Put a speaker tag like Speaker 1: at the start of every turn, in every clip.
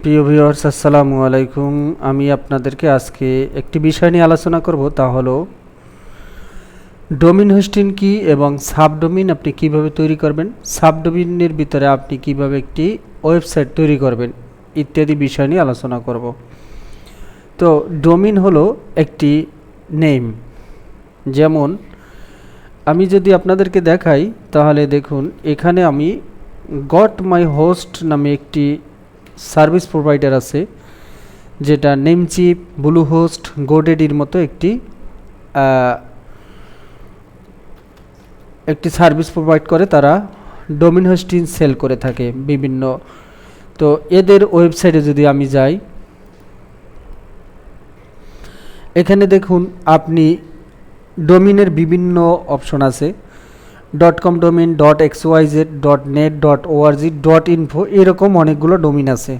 Speaker 1: প্রিয় ভিউয়ার্স, আসসালামু আলাইকুম। আমি আপনাদেরকে আজকে একটি বিষয় নিয়ে আলোচনা করব, তা হলো ডোমেইন হোস্টিং কি এবং সাবডোমেইন আপনি কিভাবে তৈরি করবেন, সাবডোমেইনের ভিতরে আপনি কিভাবে একটি ওয়েবসাইট তৈরি করবেন ইত্যাদি বিষয় নিয়ে আলোচনা করব। তো ডোমেইন হলো একটি নেম। যেমন আমি যদি আপনাদেরকে দেখাই তাহলে দেখুন, এখানে আমি গট মাই হোস্ট নামে একটি সার্ভিস প্রোভাইডার আছে, যেটা নেমচিপ, ব্লুহোস্ট, গোডেডির মতো একটি সার্ভিস প্রোভাইড করে। তারা ডোমেইন হোস্টিং সেল করে থাকে বিভিন্ন। তো এদের ওয়েবসাইটে যদি আমি যাই, এখানে দেখুন আপনি ডোমেইনের বিভিন্ন অপশন আছে। .com domain, .xyz, .net, .org, .info, এরকম অনেকগুলো ডোমেইন আছে।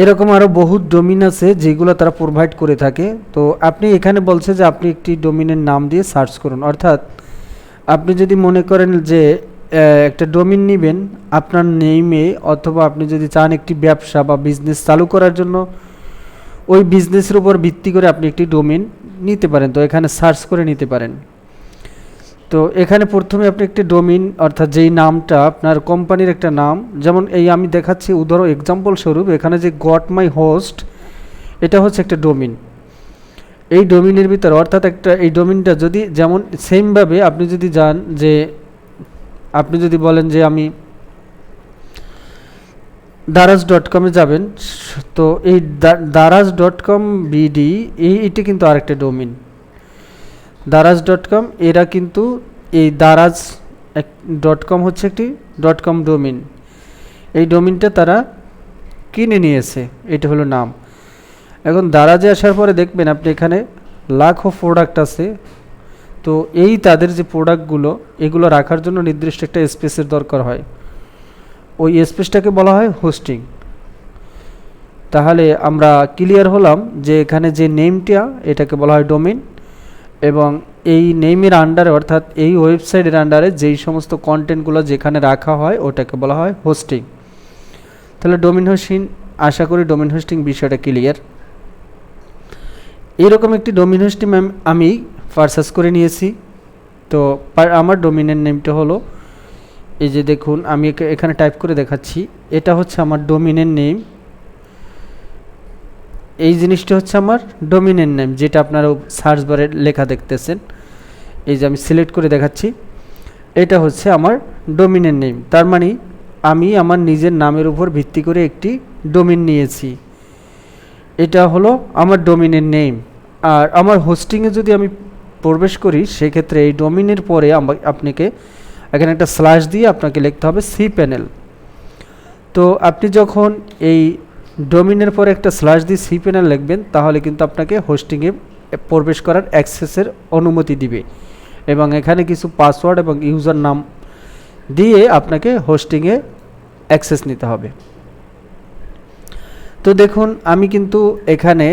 Speaker 1: এরকম আরও বহু ডোমেইন আছে যেগুলো তারা প্রোভাইড করে থাকে। তো আপনি এখানে বলছে যে আপনি একটি ডোমেইনের নাম দিয়ে সার্চ করুন। অর্থাৎ আপনি যদি মনে করেন যে একটা ডোমেইন নেবেন আপনার নেমে, অথবা আপনি যদি চান একটি ব্যবসা বা বিজনেস চালু করার জন্য ওই বিজনেসের উপর ভিত্তি করে আপনি একটি ডোমেইন নিতে পারেন, তো এখানে সার্চ করে নিতে পারেন। তো এখানে প্রথমে আপনি একটি ডোমেইন, অর্থাৎ যেই নামটা আপনার কোম্পানির একটা নাম, যেমন এই আমি দেখাচ্ছি উদাহরণ এক্সাম্পল স্বরূপ, এখানে যে গট মাই হোস্ট, এটা হচ্ছে একটা ডোমেইন। এই ডোমেইনের ভিতরে অর্থাৎ এই ডোমেইনটা যদি যেমন সেমভাবে আপনি যদি যান, যে আপনি যদি বলেন যে আমি দারাজ.com-এ যাবেন, তো এই দারাজ.com বিডি এইটি কিন্তু আরেকটা ডোমেইন। দারাজ.com এরা কিন্তু এই দারাজ.com হচ্ছে একটি .com ডোমেইন। এই ডোমেইনটা তারা কিনে নিয়েছে, এটা হলো নাম। এখন দারাজে আসার পরে দেখবেন আপনি এখানে লাখো প্রোডাক্ট আছে। তো এই তাদের যে প্রোডাক্টগুলো, এগুলো রাখার জন্য নির্দিষ্ট একটা স্পেসের দরকার হয়। ওই স্পেসটাকে বলা হয় হোস্টিং। তাহলে আমরা ক্লিয়ার হলাম যে এখানে যে নেমটা, এটাকে বলা হয় ডোমেইন, এবং এই নেমের আন্ডারে অর্থাৎ এই ওয়েবসাইটের আন্ডারে যেই সমস্ত কন্টেন্টগুলো যেখানে রাখা হয় ওটাকে বলা হয় হোস্টিং। তাহলে ডোমেইন হোস্টিং, আশা করি ডোমেইন হোস্টিং বিষয়টা ক্লিয়ার। এরকম একটি ডোমেইন হোস্টিং আমি পারচেজ করে নিয়েছি। তো আমার ডোমেইনের নেমটা হলো, এই যে দেখুন আমি এখানে টাইপ করে দেখাচ্ছি, এটা হচ্ছে আমার ডোমেইনের নেম। এই জিনিসটা হচ্ছে আমার ডোমেইনের নেম, যেটা আপনারা সার্চ বারে লেখা দেখতেছেন। এই যে আমি সিলেক্ট করে দেখাচ্ছি, এটা হচ্ছে আমার ডোমেইনের নেম। তার মানে আমি আমার নিজের নামের উপর ভিত্তি করে একটি ডোমেইন নিয়েছি, এটা হলো আমার ডোমেইনের নেম। আর আমার হোস্টিংয়ে যদি আমি প্রবেশ করি, সেক্ষেত্রে এই ডোমেইনের পরে আপনাকে এখানে একটা স্ল্যাশ দিয়ে আপনাকে লিখতে হবে সি প্যানেল। তো আপনি যখন এই ডোমেইনের পরে একটা স্ল্যাশ দিয়ে সি প্যানেল লিখবেন, তাহলে কিন্তু আপনাকে হোস্টিংয়ে প্রবেশ করার অ্যাক্সেসের অনুমতি দিবে, এবং এখানে কিছু পাসওয়ার্ড এবং ইউজার নাম দিয়ে আপনাকে হোস্টিংয়ে অ্যাক্সেস নিতে হবে। তো দেখুন আমি কিন্তু এখানে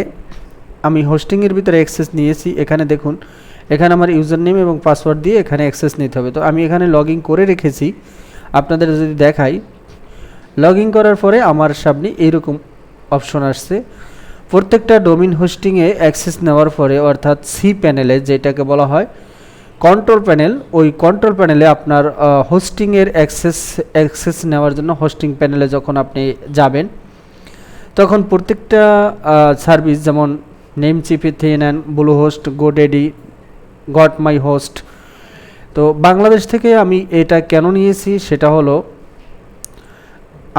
Speaker 1: আমি হোস্টিংয়ের ভিতরে অ্যাক্সেস নিয়েছি। এখানে দেখুন, এখানে আমার ইউজার নেম এবং পাসওয়ার্ড দিয়ে এখানে অ্যাক্সেস নিতে হবে। তো আমি এখানে লগ ইন করে রেখেছি। আপনাদের যদি দেখাই, লগ ইন করার পরে আমার সামনে এইরকম অপশন আসছে। প্রত্যেকটা ডোমেইন হোস্টিংয়ে অ্যাক্সেস নেওয়ার পরে, অর্থাৎ সি প্যানেলে যেটাকে বলা হয় কন্ট্রোল প্যানেল, ওই কন্ট্রোল প্যানেলে আপনার হোস্টিংয়ের অ্যাক্সেস নেওয়ার জন্য হোস্টিং প্যানেলে যখন আপনি যাবেন, তখন প্রত্যেকটা সার্ভিস, যেমন নেমচিপে থেকে নেন, ব্লুহোস্ট, গোডেডি, গট মাই হোস্ট। তো বাংলাদেশ থেকে আমি এটা কেন নিয়েছি, সেটা হলো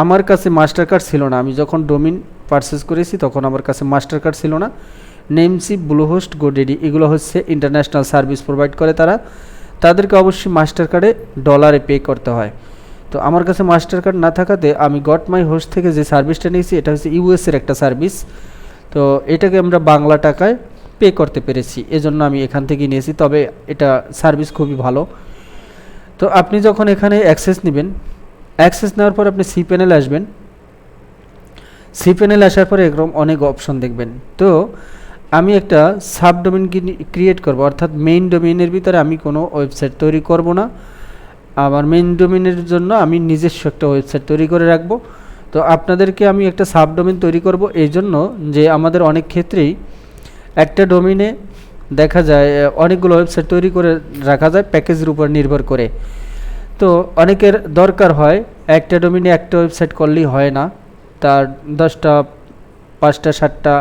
Speaker 1: আমার কাছে মাস্টার কার্ড ছিল না। আমি যখন ডোমেইন পারচেজ করেছি তখন আমার কাছে মাস্টার কার্ড ছিল না। নেমচিপ, ব্লুহোস্ট, গোডেডি এগুলো হচ্ছে ইন্টারন্যাশনাল সার্ভিস প্রোভাইড করে তারা, তাদেরকে অবশ্যই মাস্টার কার্ডে ডলারে পে করতে হয়। তো আমার কাছে মাস্টার কার্ড না থাকাতে আমি গট মাই হোস্ট থেকে যে সার্ভিসটা নিয়েছি, এটা হচ্ছে ইউএসের একটা সার্ভিস। তো এটাকে আমরা বাংলা টাকায় পে করতে পেরেছি, এজন্য আমি এখান থেকে নিয়েছি। তবে এটা সার্ভিস খুবই ভালো। তো আপনি যখন এখানে অ্যাক্সেস নেবেন, অ্যাক্সেস নেওয়ার পর আপনি সি প্যানেলে আসবেন। সি প্যানেলে আসার পরে এরকম অনেক অপশন দেখবেন। তো আমি একটা সাবডোমেইন ক্রিয়েট করব, অর্থাৎ মেইন ডোমেইনের ভিতরে আমি কোনো ওয়েবসাইট তৈরি করব না। আমার মেইন ডোমেইনের জন্য আমি নিজস্ব একটা ওয়েবসাইট তৈরি করে রাখবো। তো আপনাদেরকে আমি একটা সাবডোমেন তৈরি করব এই জন্য যে আমাদের অনেক ক্ষেত্রেই একটা ডোমেনে দেখা যায় অনেকগুলো ওয়েবসাইট তৈরি করে রাখা যায় প্যাকেজের উপর নির্ভর করে। তো অনেকের দরকার হয় একটা ডোমেনে একটা ওয়েবসাইট করলেই হয় না, তার 10টা 5টা 7টা,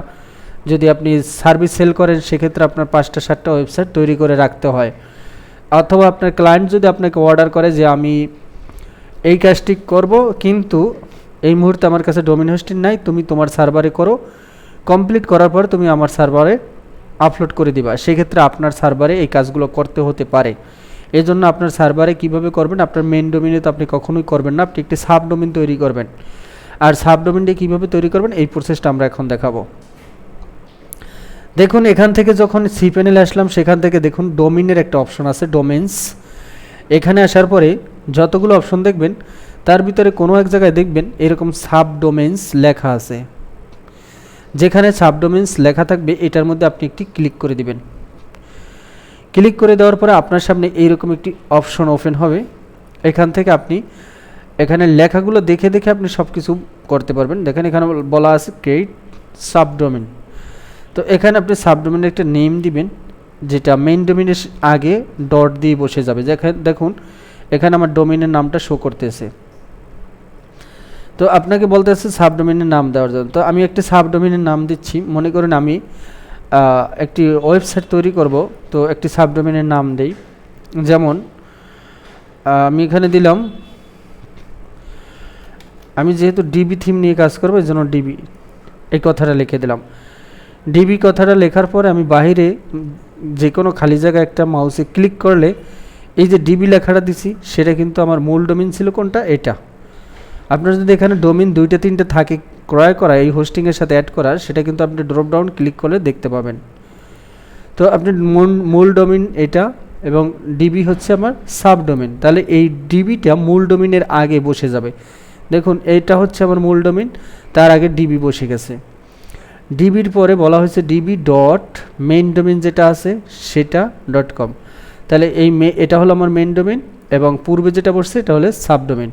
Speaker 1: যদি আপনি সার্ভিস সেল করেন সেক্ষেত্রে আপনার 5টা 7টা ওয়েবসাইট তৈরি করে রাখতে হয়। অথবা আপনার ক্লায়েন্ট যদি আপনাকে অর্ডার করে যে আমি এই কাজটি করব কিন্তু এই মুহূর্তে আমার কাছে ডোমেন হোস্টিং নাই, তুমি তোমার সার্ভারে করো, কমপ্লিট করার পর তুমি আমার সার্ভারে আপলোড করে দিবা, সেক্ষেত্রে আপনার সার্ভারে এই কাজগুলো করতে হতে পারে। এই জন্য আপনার সার্ভারে কিভাবে করবেন, আপনার মেন ডোমেনে তো আপনি কখনোই করবেন না, আপনি একটি সাবডোমেন তৈরি করবেন। আর সাবডোমেনটি কীভাবে তৈরি করবেন এই প্রসেসটা আমরা এখন দেখাবো। দেখুন এখান থেকে যখন সি প্যানেলে আসলাম সেখান থেকে দেখুন ডোমেনের একটা অপশন আছে ডোমেন্স। এখানে আসার পরে যতগুলো অপশন দেখবেন তার ভিতরে কোনো এক জায়গায় দেখবেন এরকম সাবডোমেন্স লেখা আছে। যেখানে সাবডোমেন্স লেখা থাকবে এটার মধ্যে আপনি একটি ক্লিক করে দিবেন। ক্লিক করে দেওয়ার পরে আপনার সামনে এইরকম একটি অপশন ওপেন হবে। এখান থেকে আপনি এখানে লেখাগুলো দেখে দেখে আপনি সব কিছু করতে পারবেন। দেখেন এখানে বলা আছে ক্রিয়েট সাবডোমেন। তো এখানে আপনি সাবডোমেনের একটা নেম দিবেন, যেটা মেইন ডোমেনের আগে ডট দিয়ে বসে যাবে। দেখুন এখানে আমার ডোমেনের নামটা শো করতেছে। তো আপনাকে বলতেছে সাবডোমেনের নাম দেওয়ার জন্য। তো আমি একটি সাবডোমেনের নাম দিচ্ছি। মনে করেন আমি একটি ওয়েবসাইট তৈরি করব, তো একটি সাবডোমেনের নাম দেই। যেমন আমি এখানে দিলাম, আমি যেহেতু ডিবি থিম নিয়ে কাজ করবো এই জন্য ডিবি এই কথাটা লিখে দিলাম। ডিবি কথাটা লেখার পরে আমি বাইরে যে কোনো খালি জায়গায় একটা মাউসে ক্লিক করলে এই যে ডিবি লেখাটা দিছি সেটা কিন্তু আমার মূল ডোমেন ছিল কোনটা, এটা। আপনার যদি এখানে ডোমেন 2টা 3টে থাকে ক্রয় করা এই হোস্টিংয়ের সাথে অ্যাড করা, সেটা কিন্তু আপনি ড্রপ ডাউন ক্লিক করলে দেখতে পাবেন। তো আপনি মূল ডোমেন এটা এবং ডিবি হচ্ছে আমার সাবডোমেন, তাহলে এই ডিবিটা মূল ডোমেনের আগে বসে যাবে। দেখুন এইটা হচ্ছে আমার মূল ডোমেন, তার আগে ডিবি বসে গেছে। ডিবির পরে বলা হয়েছে ডিবি ডট মেইন ডোমেন যেটা আছে সেটা .com। তাহলে এটা হলো আমার মেইন ডোমেন এবং পূর্বে যেটা বসছে এটা হলো সাবডোমেন।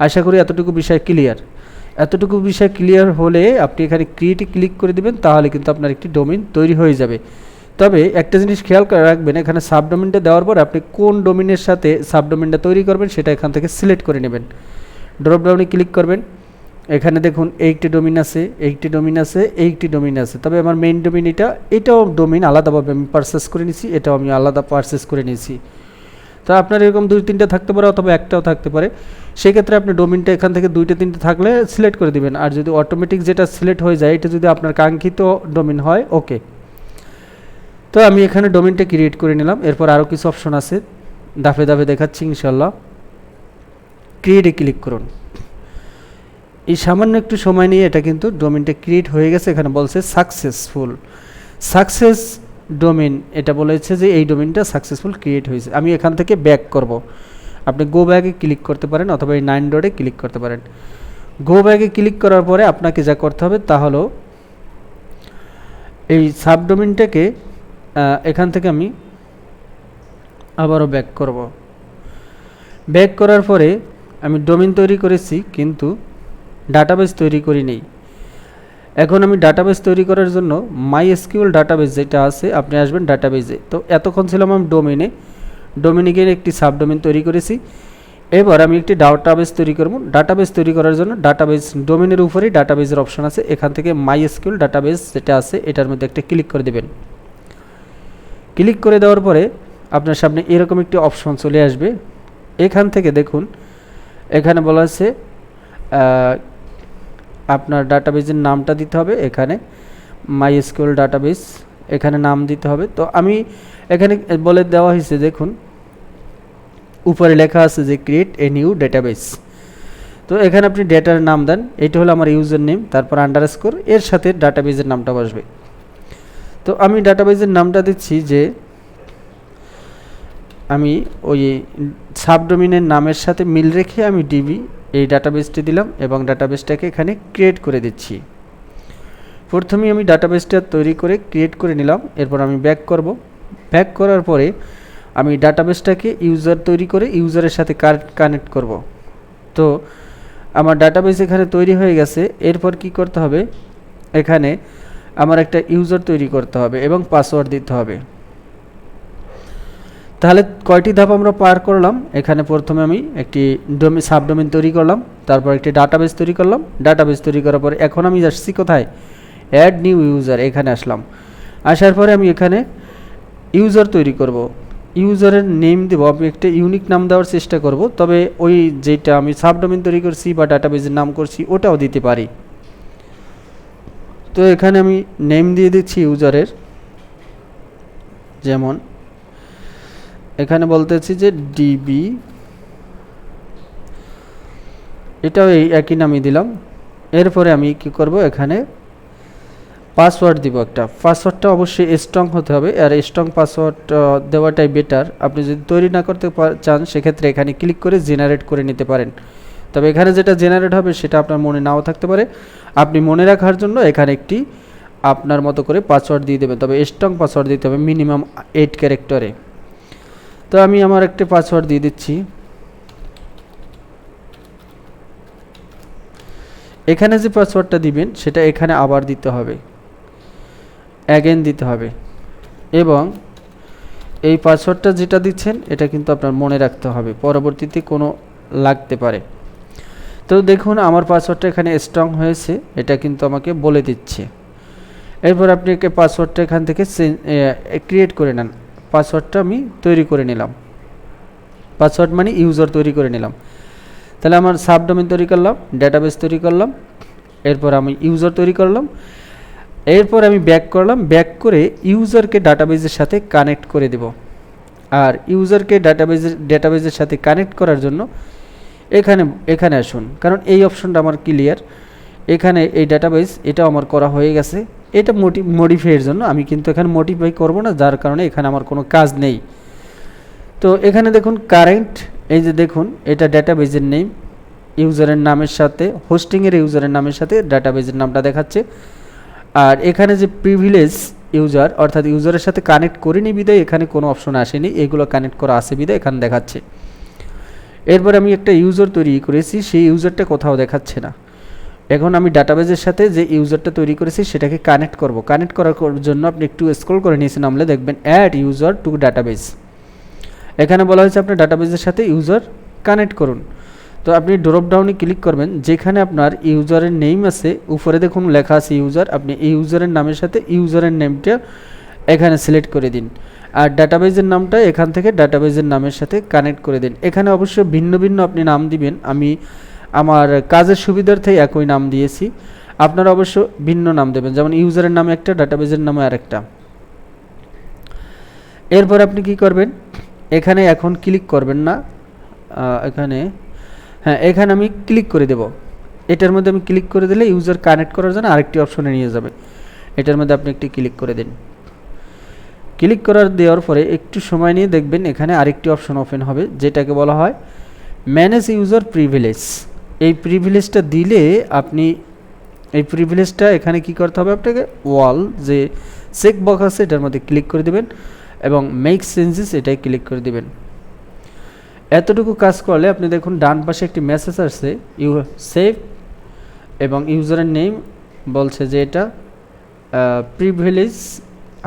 Speaker 1: আশা করি এতটুকু বিষয় ক্লিয়ার। এতটুকু বিষয় ক্লিয়ার হলে আপনি এখানে ক্রিয়েটে ক্লিক করে দিবেন, তাহলে কিন্তু আপনার একটি ডোমেন তৈরি হয়ে যাবে। তবে একটা জিনিস খেয়াল করে রাখবেন, এখানে সাবডোমেনটা দেওয়ার পর আপনি কোন ডোমেনের সাথে সাবডোমেনটা তৈরি করবেন সেটা এখান থেকে সিলেক্ট করে নেবেন। ড্রপ ডাউনে ক্লিক করবেন। এখানে দেখুন এইটি ডোমেন আছে, এইটি ডোমেন আছে, এইটি ডোমেন আছে। তবে আমার মেইন ডোমেন এটাও ডোমেন আলাদাভাবে আমি পারচেস করে নিয়েছি, এটাও আমি আলাদা পারচেস করে নিয়েছি। তো আপনার এরকম 2-3টে থাকতে পারে অথবা একটাও থাকতে পারে। সেক্ষেত্রে আপনি ডোমেনটা এখান থেকে 2টে 3টে থাকলে সিলেক্ট করে দিবেন। আর যদি অটোমেটিক যেটা সিলেক্ট হয়ে যায় এটা যদি আপনার কাঙ্ক্ষিত ডোমেন হয় ওকে। তো আমি এখানে ডোমেনটা ক্রিয়েট করে নিলাম। এরপর আরও কিছু অপশন আছে, ধাপে ধাপে দেখাচ্ছি ইনশাল্লাহ। ক্রিয়েটে ক্লিক করুন। এই সামান্য একটু সময় নিয়ে এটা কিন্তু ডোমেনটা ক্রিয়েট হয়ে গেছে। এখানে বলছে সাকসেস ডোমেন, এটা বলেছে যে এই ডোমেনটা সাকসেসফুল ক্রিয়েট হয়েছে। আমি এখান থেকে ব্যাক করব। আপনি গো ব্যাকে ক্লিক করতে পারেন অথবা এই 9 ডটে ক্লিক করতে পারেন। গো ব্যাকে ক্লিক করার পরে আপনাকে যা করতে হবে তা হলো এই সাবডোমেনটাকে এখান থেকে আমি আবারও ব্যাক করব। ব্যাক করার পরে আমি ডোমেন তৈরি করেছি কিন্তু ডাটাবেস তৈরি করি নেই। এখন আমি ডাটাবেস তৈরি করার জন্য MySQL ডাটাবেস যেটা আছে আপনি আসবেন ডাটাবেসে। তো এতক্ষণ ছিলাম আমি ডোমেনে গিয়ে একটি সাবডোমেন তৈরি করেছি। এবার আমি একটি ডাটাবেস তৈরি করব। ডাটাবেস তৈরি করার জন্য ডাটাবেস ডোমেনের উপরেই ডাটাবেসের অপশন আছে, এখান থেকে MySQL ডাটাবেস যেটা আছে এটার মধ্যে একটা ক্লিক করে দেবেন। ক্লিক করে দেওয়ার পরে আপনার সামনে এরকম একটি অপশন চলে আসবে। এখান থেকে দেখুন এখানে বলা আছে আপনার ডাটাবেসের নামটা দিতে হবে। এখানে MySQL ডাটাবেস এখানে নাম দিতে হবে। তো আমি এখানে বলে দেওয়া হয়েছে, দেখুন উপরে লেখা আছে যে ক্রিয়েট এ নিউ ডেটাবেস। তো এখানে আপনি ডেটার নাম দেন, এটা হলো আমার ইউজার নেম, তারপর আন্ডারস্কোর, এর সাথে ডাটাবেসের নামটা বসবে। তো আমি ডাটাবেসের নামটা দিচ্ছি যে আমি ওই সাবডোমেনের নামের সাথে মিল রেখে আমি ডিবি এই ডাটাবেসটি দিলাম এবং ডাটাবেসটাকে এখানে ক্রিয়েট করে দিচ্ছি। প্রথমে আমি ডাটাবেসটা তৈরি করে ক্রিয়েট করে নিলাম। এরপর আমি ব্যাক করব। ব্যাক করার পরে আমি ডাটাবেসটাকে ইউজার তৈরি করে ইউজারের সাথে কানেক্ট করব। তো আমার ডাটাবেস এখানে তৈরি হয়ে গেছে। এরপর কি করতে হবে, এখানে আমার একটা ইউজার তৈরি করতে হবে এবং পাসওয়ার্ড দিতে হবে। তাহলে কয়টি ধাপ আমরা পার করলাম, এখানে প্রথমে আমি একটি সাবডোমেন তৈরি করলাম, তারপর একটি ডাটাবেস তৈরি করলাম। ডাটাবেস তৈরি করার পরে এখন আমি আসছি কোথায়, অ্যাড নিউ ইউজার, এখানে আসলাম। আসার পরে আমি এখানে ইউজার তৈরি করব। ইউজারের নেম দেবো, আমি একটা ইউনিক নাম দেওয়ার চেষ্টা করব, তবে ওই যেটা আমি সাবডোমেন তৈরি করছি বা ডাটাবেসের নাম করছি ওটাও দিতে পারি। তো এখানে আমি নেম দিয়ে দিচ্ছি ইউজারের, যেমন এখানে বলতেছি যে ডিবি, এটাও এই একই নামই দিলাম। এরপরে আমি কি করব, এখানে পাসওয়ার্ড দিব একটা। পাসওয়ার্ডটা অবশ্যই স্ট্রং হতে হবে, আর স্ট্রং পাসওয়ার্ড দেওয়াটাই বেটার। আপনি যদি তৈরি না করতে চান সেক্ষেত্রে এখানে ক্লিক করে জেনারেট করে নিতে পারেন, তবে এখানে যেটা জেনারেট হবে সেটা আপনার মনে নাও থাকতে পারে। আপনি মনে রাখার জন্য এখানে একটি আপনার মতো করে পাসওয়ার্ড দিয়ে দেবেন, তবে স্ট্রং পাসওয়ার্ড দিতে হবে মিনিমাম 8 ক্যারেক্টারে। তো আমি আমার একটি পাসওয়ার্ড দিয়ে দিচ্ছি। এখানে যে পাসওয়ার্ডটা দিবেন সেটা এখানে আবার দিতে হবে, অ্যাগেন দিতে হবে, এবং এই পাসওয়ার্ডটা যেটা দিচ্ছেন এটা কিন্তু আপনার মনে রাখতে হবে, পরবর্তীতে কোনো লাগতে পারে। তো দেখুন আমার পাসওয়ার্ডটা এখানে স্ট্রং হয়েছে, এটা কিন্তু আমাকে বলে দিচ্ছে। এরপর আপনি একে পাসওয়ার্ডটা এখান থেকে ক্রিয়েট করে নেন। পাসওয়ার্ডটা আমি তৈরি করে নিলাম, পাসওয়ার্ড মানে ইউজার তৈরি করে নিলাম। তাহলে আমার সাবডোমেন তৈরি করলাম, ডেটাবেস তৈরি করলাম, এরপর আমি ইউজার তৈরি করলাম। এরপর আমি ব্যাক করলাম, ব্যাক করে ইউজারকে ডাটাবেসের সাথে কানেক্ট করে দেব। আর ইউজারকে ডাটাবেসের সাথে কানেক্ট করার জন্য এখানে আসুন, কারণ এই অপশনটা আমার ক্লিয়ার। এখানে এই ডাটাবেস এটাও আমার করা হয়ে গেছে, এটা মডিফাইয়ের জন্য আমি কিন্তু এখানে মডিফাই করব না, যার কারণে এখানে আমার কোনো কাজ নেই। তো এখানে দেখুন কারেন্ট, এই যে দেখুন এটা ডাটাবেসের নেম, ইউজারের নামের সাথে হোস্টিংয়ের ইউজারের নামের সাথে ডাটাবেসের নামটা দেখাচ্ছে। আর এখানে যে প্রিভিলেজ ইউজার, অর্থাৎ ইউজারের সাথে কানেক্ট করিনি বিদায় এখানে কোনো অপশন আসেনি, এগুলো কানেক্ট করা আছে বিদায় এখানে দেখাচ্ছে। এরপর আমি একটা ইউজার তৈরি করেছি, সেই ইউজারটা কোথাও দেখাচ্ছে না। এখন আমি ডাটাবেসের সাথে যে ইউজারটা তৈরি করেছি সেটাকে কানেক্ট করব। কানেক্ট করার জন্য আপনি একটু স্ক্রল করে নিয়েছে নামলে দেখবেন অ্যাড ইউজার টু ডাটাবেস। এখানে বলা হয়েছে আপনার ডাটাবেসের সাথে ইউজার কানেক্ট করুন। তো আপনি ড্রপ ডাউনে ক্লিক করবেন, যেখানে আপনার ইউজারের নেম আছে উপরে দেখুন লেখা আছে ইউজার, আপনি এই ইউজারের নামের সাথে ইউজারের নেমটা এখানে সিলেক্ট করে দিন। আর ডাটাবেসের নামটা এখান থেকে ডাটাবেসের নামের সাথে কানেক্ট করে দিন। এখানে অবশ্য ভিন্ন ভিন্ন আপনি নাম দিবেন, আমি আমার কাজের সুবিধার্থে একই নাম দিয়েছি, আপনারা অবশ্য ভিন্ন নাম দেবেন, যেমন ইউজারের নামে একটা, ডাটাবেসের নামে আরেকটা। এরপর আপনি কি করবেন, এখানে এখন ক্লিক করবেন না, এখানে আমি ক্লিক করে দেব। এটার মধ্যে আমি ক্লিক করে দিলে ইউজার কানেক্ট করার জন্য আরেকটি অপশনে নিয়ে যাবে, এটার মধ্যে আপনি একটি ক্লিক করে দিন। ক্লিক দেওয়ার পরে একটু সময় নিয়ে দেখবেন এখানে আরেকটি অপশন ওপেন হবে, যেটাকে বলা হয় ম্যানেজ ইউজার প্রিভিলেজ। এই প্রিভিলেজটা দিলে আপনি এই প্রিভিলেজটা এখানে কি করতে হবে, আপনাকে ওয়াল যে চেক বক্স আছে এটার মধ্যে ক্লিক করে দেবেন এবং মেক চেঞ্জেস এটাই ক্লিক করে দেবেন। এতটুকু কাজ করলে আপনি দেখুন ডান পাশে একটি মেসেজ আসছে, ইউ সেভ, এবং ইউজারের নেম বলছে যে এটা প্রিভিলেজ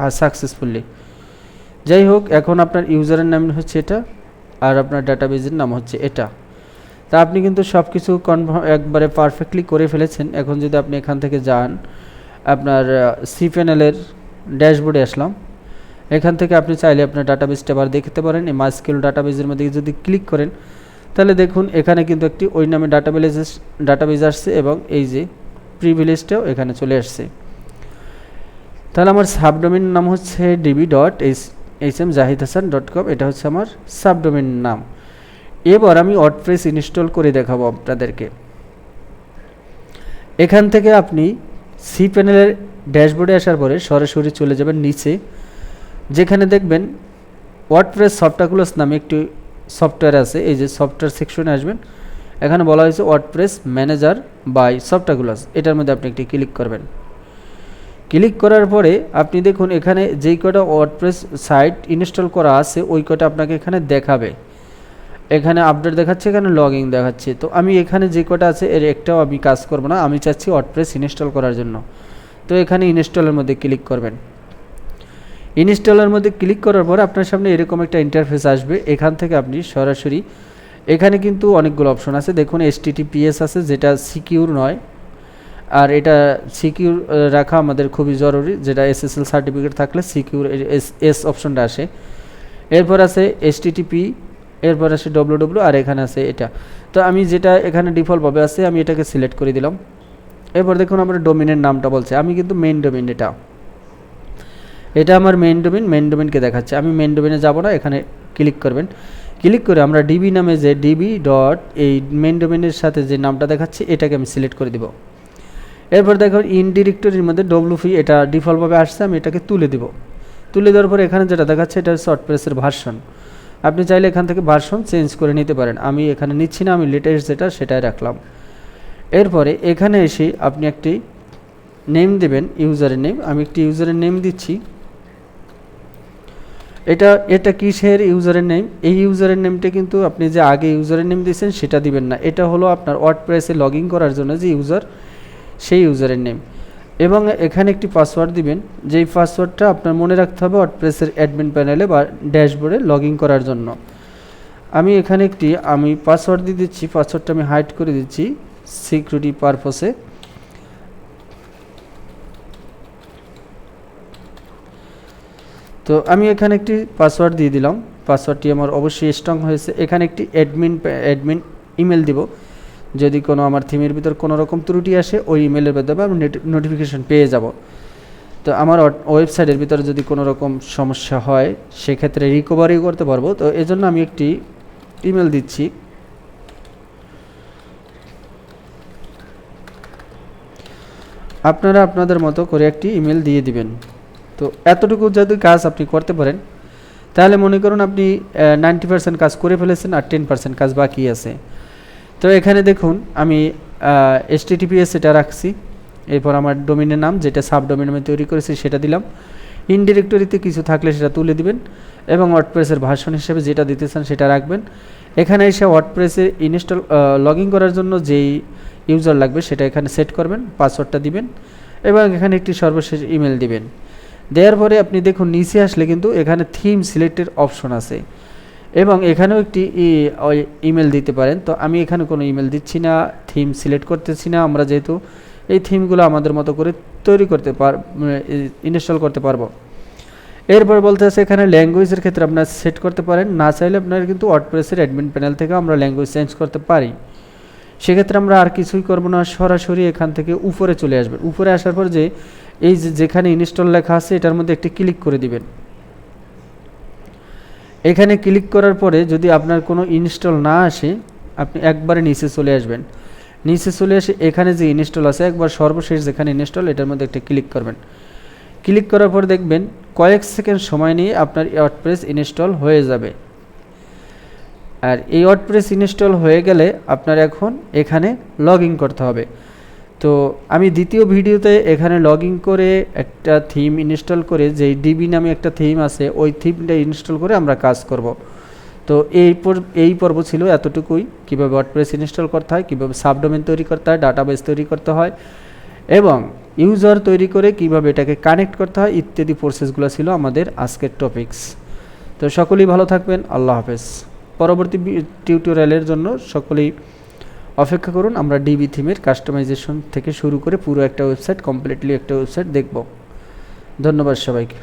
Speaker 1: আর সাকসেসফুলি। যাই হোক, এখন আপনার ইউজারের নাম হচ্ছে এটা আর আপনার ডাটাবেসের নাম হচ্ছে এটা। তা আপনি কিন্তু সব কিছু একবারে পারফেক্টলি করে ফেলেছেন। এখন যদি আপনি এখান থেকে যান, আপনার সি প্যানেলের ড্যাশবোর্ডে আসলাম, এখান থেকে আপনি চাইলে আপনার ডাটাবেসটা আবার দেখতে পারেন। এই মাইস্কুয়েল ডাটাবেসের মধ্যে যদি ক্লিক করেন তাহলে দেখুন এখানে কিন্তু একটি ওই নামে ডাটাবেস আসছে এবং এই যে প্রিভিলেজটাও এখানে চলে আসছে। তাহলে আমার সাবডোমেন নাম হচ্ছে db.hmjahidhasan.com, এটা হচ্ছে আমার সাবডোমেন নাম। এবার আমি ওয়ার্ডপ্রেস ইনস্টল করে দেখাবো আপনাদেরকে। এখান থেকে আপনি সি প্যানেলের ড্যাশবোর্ডে আসার পরে সরাসরি চলে যাবেন নিচে, যেখানে দেখবেন ওয়ার্ডপ্রেস সফটওয়্যারগুলোস নামে একটি সফটওয়্যার আছে। এই যে সফটওয়্যার সেকশনে আসবেন, এখানে বলা হয়েছে ওয়ার্ডপ্রেস ম্যানেজার বাই সফটওয়্যারগুলোস, এটার মধ্যে আপনি একটি ক্লিক করবেন। ক্লিক করার পরে আপনি দেখুন এখানে যেই কটা ওয়ার্ডপ্রেস সাইট ইনস্টল করা আছে ওই কটা আপনাকে এখানে দেখাবে। এখানে আপডেট দেখাচ্ছে, এখানে লগইন দেখাচ্ছে। তো আমি এখানে যে কটা আছে এর একটাও আমি কাজ করব না, আমি চাচ্ছি ওয়ার্ডপ্রেস ইনস্টল করার জন্য। তো এখানে ইনস্টলের মধ্যে ক্লিক করবেন। ইনস্টলের মধ্যে ক্লিক করার পর আপনার সামনে এরকম একটা ইন্টারফেস আসবে। এখান থেকে আপনি সরাসরি এখানে কিন্তু অনেকগুলো অপশন আছে, দেখুন HTTPS আছে যেটা সিকিউর নয়, আর এটা সিকিউর রাখা আমাদের খুবই জরুরি, যেটা SSL সার্টিফিকেট থাকলে সিকিউর এস অপশনটা আসে। এরপর আছে HTTP, এরপর আসে www, আর এখানে আছে এটা। তো আমি যেটা এখানে ডিফল্টভাবে আছে আমি এটাকে সিলেক্ট করে দিলাম। এরপর দেখুন আমার ডোমেনের নামটা বলছে, আমি কিন্তু মেইন ডোমেন, এটা আমার মেইন ডোমেনকে দেখাচ্ছে। আমি মেইন ডোমেনে যাব না, এখানে ক্লিক করবেন। ক্লিক করে আমরা ডিবি নামে যে ডিবি ডট এই মেইন ডোমেনের সাথে যে নামটা দেখাচ্ছে এটাকে আমি সিলেক্ট করে দিব। এরপর দেখুন ইন ডিরেক্টরির মধ্যে WP এটা ডিফল্টভাবে আসছে, আমি এটাকে তুলে দিব। তুলে দেওয়ার পর এখানে যেটা দেখাচ্ছে এটা হচ্ছে ওয়ার্ডপ্রেসের ভার্সন। আপনি চাইলে এখান থেকে ভার্সন চেঞ্জ করে নিতে পারেন, আমি এখানে নিচ্ছি না, আমি লেটেস্ট যেটা সেটাই রাখলাম। এরপরে এখানে এসে আপনি একটি নেম দেবেন, ইউজারের নেম। আমি একটি ইউজারের নেম দিচ্ছি। এটা কিসের ইউজারের নেম? এই ইউজারের নেমটা কিন্তু আপনি যে আগে ইউজারের নেম দিয়েছেন সেটা দিবেন না, এটা হলো আপনার ওয়ার্ডপ্রেসে লগ ইন করার জন্য যে ইউজার, সেই ইউজারের নেম। এবং এখানে একটি পাসওয়ার্ড দিবেন, যেই পাসওয়ার্ডটা আপনার মনে রাখতে হবে ওয়ার্ডপ্রেসের অ্যাডমিন প্যানেলে বা ড্যাশবোর্ডে লগ ইন করার জন্য। আমি এখানে একটি পাসওয়ার্ড দিয়ে দিচ্ছি, পাসওয়ার্ডটা আমি হাইড করে দিচ্ছি সিকিউরিটি পারপসে। তো আমি এখানে একটি পাসওয়ার্ড দিয়ে দিলাম, পাসওয়ার্ডটি আমার অবশ্যই স্ট্রং হয়েছে। এখানে একটি অ্যাডমিন ইমেল দিব, যদি কোনো আমার থিমের ভিতর কোনো রকম ত্রুটি আসে ওই ইমেলের মাধ্যমে আমি নোটিফিকেশন পেয়ে যাব। তো আমার ওয়েবসাইটের ভিতরে যদি কোনো রকম সমস্যা হয় সেক্ষেত্রে রিকভারি করতে পারবো। তো এজন্য আমি একটি ইমেল দিচ্ছি। আপনারা আপনাদের মতো করে একটি ইমেল দিয়ে দিবেন। তো এতটুকু যদি কাজ আপনি করতে পারেন তাহলে মনে করুন আপনি 90% কাজ করে ফেলেছেন, আর 10% কাজ বাকি আছে। তো এখানে দেখুন আমি HTTPS এটা রাখছি। এরপর আমার ডোমেনের নাম যেটা সাবডোমেন আমি তৈরি করেছি সেটা দিলাম। ইন ডিরেক্টরিতে কিছু থাকলে সেটা তুলে দিবেন এবং ওয়ার্ডপ্রেসের ভার্সন হিসেবে যেটা দিতে চান সেটা রাখবেন। এখানে এসে ওয়ার্ডপ্রেসে ইনস্টল লগ ইন করার জন্য যেই ইউজার লাগবে সেটা এখানে সেট করবেন, পাসওয়ার্ডটা দিবেন এবং এখানে একটি সর্বশেষ ইমেল দিবেন। দেওয়ার পরে আপনি দেখুন নিচে আসলে কিন্তু এখানে থিম সিলেক্টের অপশন আছে এবং এখানেও একটি ইমেল দিতে পারেন। তো আমি এখানে কোনো ইমেল দিচ্ছি না, থিম সিলেক্ট করতেছি না, আমরা যেহেতু এই থিমগুলো আমাদের মতো করে তৈরি করতে ইনস্টল করতে পারবো। এরপর বলতে আছে এখানে ল্যাঙ্গুয়েজের ক্ষেত্রে আপনার সেট করতে পারেন, না চাইলে আপনারা কিন্তু ওয়ার্ডপ্রেসের অ্যাডমিন প্যানেল থেকে আমরা ল্যাঙ্গুয়েজ চেঞ্জ করতে পারি। সেক্ষেত্রে আমরা আর কিছুই করবো না, সরাসরি এখান থেকে উপরে চলে আসবেন। উপরে আসার পর যে এই যেখানে ইনস্টল লেখা আছে এটার মধ্যে একটি ক্লিক করে দিবেন। এখানে ক্লিক করার পরে যদি আপনার কোনো ইনস্টল না আসে আপনি একবারে নিচে চলে আসবেন। নিচে চলে এসে এখানে যে ইনস্টল আছে একবার সর্বশেষ যেখানে ইনস্টল এটার মধ্যে একটা ক্লিক করবেন। ক্লিক করার পর দেখবেন কয়েক সেকেন্ড সময় নিয়ে আপনার ওয়ার্ডপ্রেস ইনস্টল হয়ে যাবে। আর এই ওয়ার্ডপ্রেস ইনস্টল হয়ে গেলে আপনার এখন এখানে লগ ইন করতে হবে। তো আমি দ্বিতীয় ভিডিওতে এখানে লগ ইন করে একটা থিম ইনস্টল করে, যেই ডিবি নামে একটা থিম আছে ওই থিমটা ইনস্টল করে আমরা কাজ করব। তো এই পর্ব ছিল এতটুকুই, কীভাবে ওয়ার্ডপ্রেস ইনস্টল করতে হয়, কীভাবে সাবডোমেন তৈরি করতে হয়, ডাটাবেস তৈরি করতে হয় এবং ইউজার তৈরি করে কিভাবে এটাকে কানেক্ট করতে হয় ইত্যাদি প্রসেসগুলো ছিল আমাদের আজকের টপিকস। তো সকলেই ভালো থাকবেন, আল্লাহ হাফেজ। পরবর্তী টিউটোরিয়ালের জন্য সকলেই অপেক্ষা করুন। আমরা ডিবি থিমের কাস্টমাইজেশন থেকে শুরু করে পুরো একটা ওয়েবসাইট, কমপ্লিটলি একটা ওয়েবসাইট দেখব। ধন্যবাদ সবাইকে।